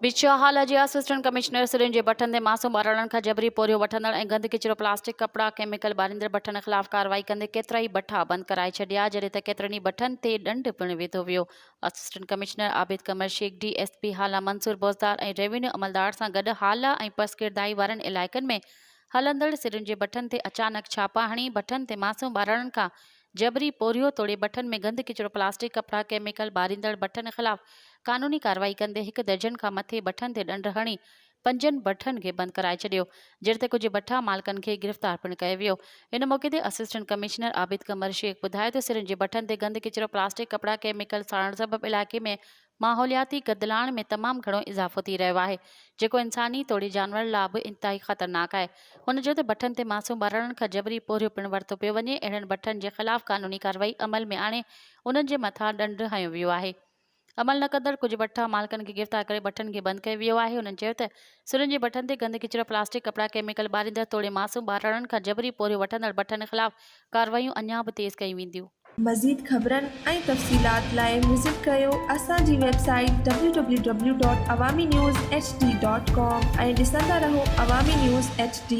बिछाहाला जे assistant commissioner syringe जे button ते मासूम ॿारड़नि खां जबरी पोरियो वठंदड़ ऐं गंद किचिरो प्लास्टिक कपड़ा केमिकल ॿारींदड़ बटन ख़िलाफ़ कार्रवाई कंदे केतिरा ई बठा बंदि कराए छॾिया जॾहिं त केतिरनि ई बठनि ते ॾंड पिणु विधो वियो। असिस्टेंट कमिश्नर आबिद कमर शेख DSP हाला मंसूर बोज़दार ऐं रेवेन्यू अमलदार सां गॾु हाला ऐं पसकिरदाई वारनि इलाइक़नि में हलंदड़ सिरिंज जे बटन ते अचानक छापा हणी बटन ते मासूम ॿारड़नि खां जबरी पोरियो तोड़े बटन में गंद किचिरो प्लास्टिक कपड़ा केमिकल ॿारींदड़ बटन ख़िलाफ़ कानूनी कार्रवाई कंदे हिकु दर्जन खां मथे बठन ते ॾंड हणी 5 बठन खे बंदि कराए छॾियो जहिड़े ते कुझु बठा मालिकनि खे गिरफ़्तार पिणु कयो वियो। इन मौक़े ते असिस्टेंट कमिश्नर आबिद कमर शेख ॿुधायो त सिरिंज जे बठन ते गंद किचिरो प्लास्टिक कपड़ा केमिकल साड़ण सबबि इलाइक़े में माहौलियाती गदिलाण में तमामु घणो इज़ाफ़ो थी रहियो आहे जेको इंसानी तोड़े जानवर लाइ बि इंतिहाई ख़तरनाक आहे। हुन चयो त बठन ते मासूम ॿारड़नि खां जबरी पोरियो पिणु वरितो पियो वञे। अहिड़नि बठन जे ख़िलाफ़ कानूनी कार्रवाई अमल में आणे उन्हनि जे मथां ॾंड हयो वियो आहे। अमल न कंदड़ कुझु बठा मालिकनि खे गिरफ़्तार करे बठन खे बंदि कयो वियो आहे। हुननि चयो त सिरिंज जे बठन ते गंद किचिरो प्लास्टिक कपड़ा केमिकल ॿारींदड़ तोड़े मासूम ॿारड़नि खां जबरी पोरियो वठंदड़ बठन ख़िलाफ़ कार्रवाइयूं अञा बि तेज़ कयूं वेंदियूं। मज़ीद ख़बरनि ऐं तफ़सीलात लाइ विज़िट कयो असांजी वेबसाइट www.awamiNewsHD.com ऐं ॾिसंदा रहो अवामी न्यूज़ HD।